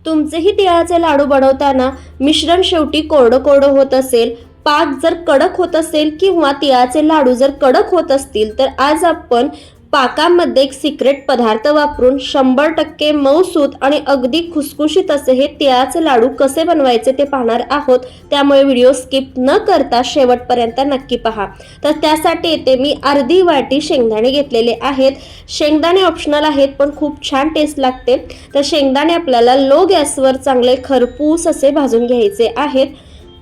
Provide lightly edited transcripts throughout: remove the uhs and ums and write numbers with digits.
तुमचेही तिळाचे लाडू बनवताना मिश्रण शेवटी कोरडं कोरडं होत असेल, पाक जर कडक होत असेल किंवा तिळाचे लाडू जर कडक होत असतील, तर आज आपण पाकामध्ये एक सिक्रेट पदार्थ वापरून 100% मऊसूत आणि अगदी खुसखुशीत असे हे तिळाचे लाडू कसे बनवायचे ते पाहणार आहोत। त्यामुळे व्हिडिओ स्किप न करता शेवटपर्यंत नक्की पहा। तर त्यासाठी येथे मी अर्धी वाटी शेंगदाणे घेतलेले आहेत। शेंगदाणे ऑप्शनल आहेत पण खूप छान टेस्ट लागते। तर शेंगदाणे आपल्याला लो गॅसवर चांगले खरपूस असे भाजून घ्यायचे आहेत।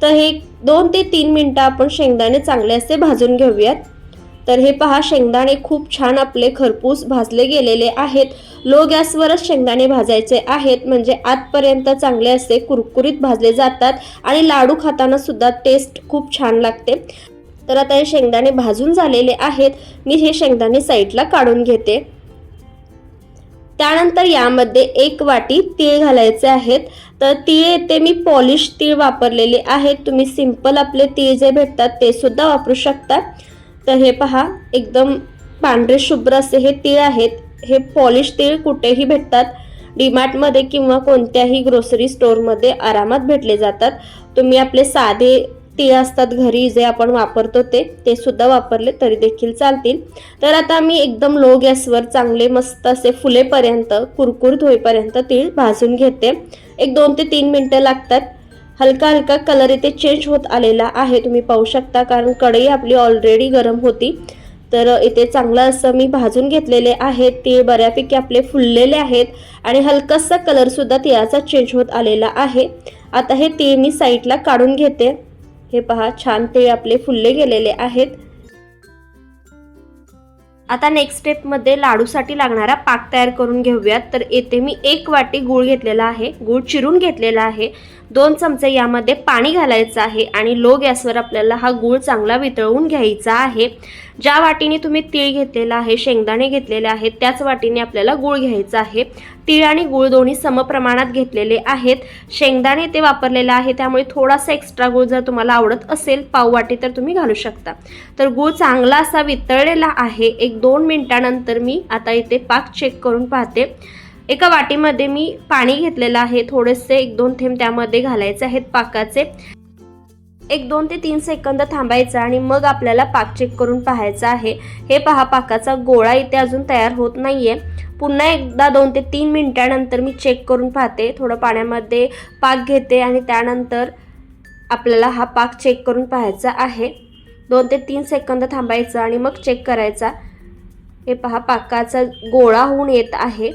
तर हे 2 ते 3 मिनिटं आपण शेंगदाणे चांगले असे भाजून घेऊयात। तर हे पहा, शेंगदाणे खूप छान आपले खरपूस भाजले गेलेले आहेत। लो गॅसवरच शेंगदाणे भाजायचे आहेत, म्हणजे आतपर्यंत चांगले असे कुरकुरीत भाजले जातात आणि लाडू खाताना सुद्धा टेस्ट खूप छान लागते। तर आता हे शेंगदाणे भाजून झालेले आहेत। मी हे शेंगदाणे साईडला काढून घेते। त्यानंतर यामध्ये 1 वाटी तीळ घालायचे आहेत। तर तीळ येथे मी पॉलिश तीळ वापरलेले आहेत। तुम्ही सिंपल आपले तीळ जे भेटतात ते सुद्धा वापरू शकता। तर हे पहा, एकदम पांढरे शुभ्र असे हे तीळ आहेत। हे पॉलिश तीळ कुठेही भेटतात, डीमार्टमध्ये किंवा कोणत्याही ग्रोसरी स्टोअरमध्ये आरामात भेटले जातात। तुम्ही आपले साधे तीळ असतात घरी जे आपण वापरतो ते सुद्धा वापरले तरी देखील चालतील। तर आता मी एकदम लो गॅसवर चांगले मस्त असे फुलेपर्यंत कुरकुरीत होईपर्यंत तीळ भाजून घेते। एक 2 ते 3 मिनिटं लागतात। हलका हलका कलर इथे चेंज होत आलेला आहे, तुम्ही पाहू शकता, कारण कढई आपली ऑलरेडी गरम होती। तर इथे चांगलं असं मी भाजून घेतलेले आहेत। तीळ बऱ्यापैकी आपले फुललेले आहेत आणि हलकासा कलर सुद्धा तिळाचा चेंज होत आलेला आहे। आता हे तीळ मी साईडला काढून घेते। हे पहा, छान तीळ आपले फुलले गेलेले आहेत। आता नेक्स्ट स्टेप मध्ये लाडूसाठी लागणारा पाक तयार करून घेऊयात। तर येथे मी 1 वाटी गूळ घेतलेला आहे, गूळ चिरून घेतलेला आहे। 2 चमचे यामध्ये पाणी घालायचं आहे आणि लो गॅसवर आपल्याला हा गूळ चांगला वितळवून घ्यायचा आहे। ज्या वाटीने तुम्ही तीळ घेतलेला आहे, शेंगदाणे घेतलेले आहेत, त्याच वाटीने आपल्याला गूळ घ्यायचा आहे। तीळ आणि गूळ दोन्ही समप्रमाणात घेतलेले आहेत। शेंगदाणे ते वापरलेले आहे, त्यामुळे थोडासा एक्स्ट्रा गूळ जर तुम्हाला आवडत असेल, पाव वाटी, तर तुम्ही घालू शकता। तर गूळ चांगला असा वितळलेला आहे। 1-2 मिनिटांनंतर मी आता इथे पाक चेक करून पाहते। एका वाटीमध्ये मी पाणी घेतलेलं आहे, थोडेसे 1-2 थेंब त्यामध्ये घालायचे आहेत पाकाचे। 1-2 ते 3 सेकंद थांबायचं आणि मग आपल्याला पाक चेक करून पाहायचा आहे। हे पहा, पाकाचा गोळा इथे अजून तयार होत नाहीये। पुन्हा एकदा 2 ते 3 मिनिटांनंतर मी चेक करून पाहते। थोडं पाण्यामध्ये पाक घेते आणि त्यानंतर आपल्याला हा पाक चेक करून पाहायचा आहे। 2 ते 3 सेकंद थांबायचं आणि मग चेक करायचा। हे पहा, पाकाचा गोळा होऊन येत आहे।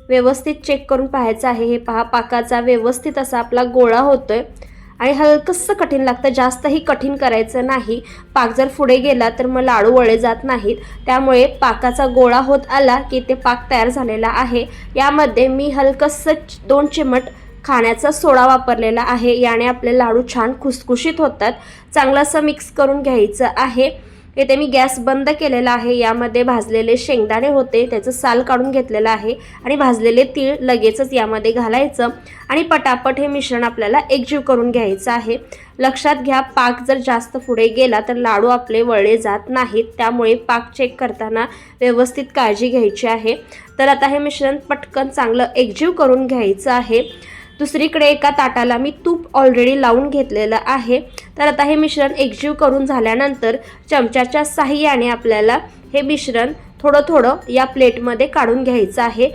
व्यवस्थित चेक करून पाहायचं आहे। हे पहा, पाकाचा व्यवस्थित असा आपला गोळा होतोय आणि हलकंसं कठीण लागतं, जास्तही कठीण करायचं नाही। पाक जर पुढे गेला तर मग लाडू वळले जात नाहीत। त्यामुळे पाकाचा गोळा होत आला की ते पाक तयार झालेला आहे। यामध्ये मी हलकंसं 2 चिमट खाण्याचा सोडा वापरलेला आहे। याने आपले लाडू छान खुसखुशीत होतात। चांगलं असं मिक्स करून घ्यायचं आहे। इथे मी गॅस बंद केलेला आहे। यामध्ये भाजलेले शेंगदाणे होते, त्याचं साल काढून घेतलेलं आहे आणि भाजलेले तीळ लगेचच यामध्ये घालायचं आणि पटापट हे मिश्रण आपल्याला एकजीव करून घ्यायचं आहे। लक्षात घ्या, पाक जर जास्त पुढे गेला तर लाडू आपले वळले जात नाहीत। त्यामुळे पाक चेक करताना व्यवस्थित काळजी घ्यायची आहे। तर आता हे मिश्रण पटकन चांगलं एकजीव करून घ्यायचं आहे। दुसरीकडे एका ताटाला मी तूप ऑलरेडी लावून घेतलेलं आहे। तर आता हे मिश्रण एकजीव करून झाल्यानंतर चमच्याच्या साहाय्याने आपल्याला हे मिश्रण थोडं थोडं या प्लेटमध्ये काढून घ्यायचं आहे।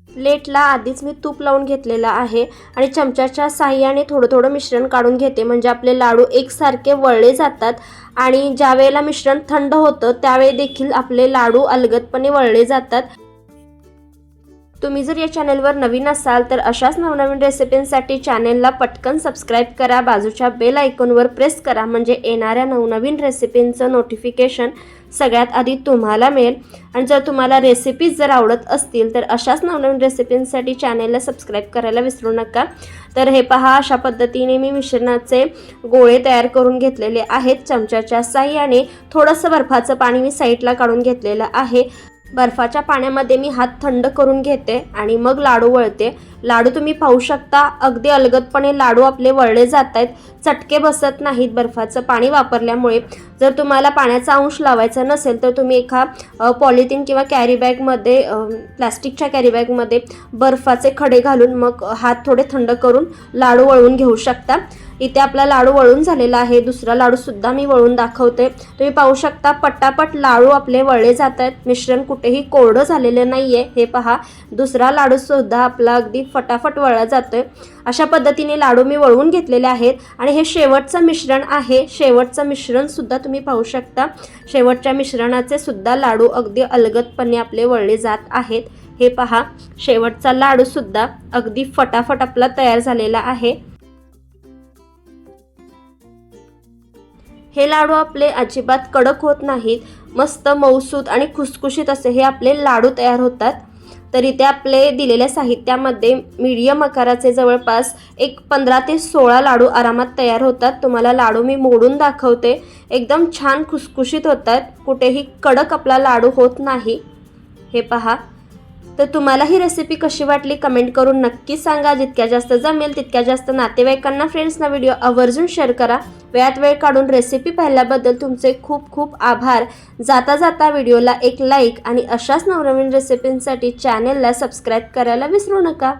प्लेटला आधीच मी तूप लावून घेतलेलं आहे आणि चमच्याच्या साहाय्याने थोडं थोडं मिश्रण काढून घेते, म्हणजे आपले लाडू एकसारखे वळले जातात आणि ज्या वेळेला मिश्रण थंड होतं त्यावेळी देखील आपले लाडू अलगदपणे वळले जातात। तुम्ही जर या चॅनलवर नवीन असाल तर अशाच नवनवीन रेसिपींसाठी चॅनलला पटकन सबस्क्राईब करा, बाजूच्या बेल आयकॉनवर प्रेस करा, म्हणजे येणाऱ्या नवनवीन रेसिपींचं नोटिफिकेशन सगळ्यात आधी तुम्हाला मिळेल। आणि जर तुम्हाला रेसिपीज जर आवडत असतील तर अशाच नवनवीन रेसिपींसाठी चॅनलला सबस्क्राईब करायला विसरू नका। तर हे पहा, अशा पद्धतीने मी मिश्रणाचे गोळे तयार करून घेतलेले आहेत। चमच्याच्या साहाय्याने थोडंसं बर्फाचं पाणी मी साईडला काढून घेतलेलं आहे। बर्फाच्या पाण्यामध्ये मी हात थंड करून घेते आणि मग लाडू वळते. लाडू तुम्ही पाहू शकता अगदी अलगदपणे लाडू आपले वळले जात आहेत, चटके बसत नाहीत बर्फाचं पाणी वापरल्यामुळे. जर तुम्हाला पाण्याचा अंश लावायचा नसेल तर तुम्ही एका पॉलिथिन किंवा कॅरीबॅगमध्ये प्लॅस्टिकच्या कॅरीबॅगमध्ये बर्फाचे खडे घालून मग हात थोडे थंड करून लाडू वळून घेऊ शकता. इथे आपला लाडू वळून झालेला आहे. दुसरा लाडूसुद्धा मी वळून दाखवते. तुम्ही पाहू शकता पटापट लाडू आपले वळले जात आहेत. मिश्रण कुठेही कोरडं झालेलं नाही आहे. हे पहा, दुसरा लाडूसुद्धा आपला अगदी फटाफट वळला जातो आहे. अशा पद्धतीने लाडू मी वळवून घेतलेले आहेत आणि हे शेवटचं मिश्रण आहे. शेवटचं मिश्रणसुद्धा तुम्ही पाहू शकता. शेवटच्या मिश्रणाचे सुद्धा लाडू अगदी अलगदपणे आपले वळले जात आहेत. हे पहा, शेवटचा लाडूसुद्धा अगदी फटाफट आपला तयार झालेला आहे. हे लाडू आपले अजिबात कडक होत नाहीत. मस्त मऊसूत आणि खुसखुशीत असे हे आपले लाडू तयार होतात. तर इथे आपले दिलेल्या साहित्यामध्ये मीडियम आकाराचे जवळपास एक 15 ते 16 लाडू आरामात तयार होतात. तुम्हाला लाडू मी मोडून दाखवते. एकदम छान खुसखुशीत होतात. कुठेही कडक आपला लाडू होत नाही. हे पहा. तर तुम्हाला ही रेसिपी कशी वाटली कमेंट करून नक्की सांगा. जितक्या जास्त जमेल तितक्या जास्त नातेवाईकांना, फ्रेंड्सना व्हिडिओ आवर्जून शेअर करा. वेळात वेळ काढून रेसिपी पाहिल्याबद्दल तुमचे खूप खूप आभार. जाता जाता व्हिडिओला एक लाईक आणि अशाच नवनवीन रेसिपींसाठी चॅनेलला सबस्क्राईब करायला विसरू नका.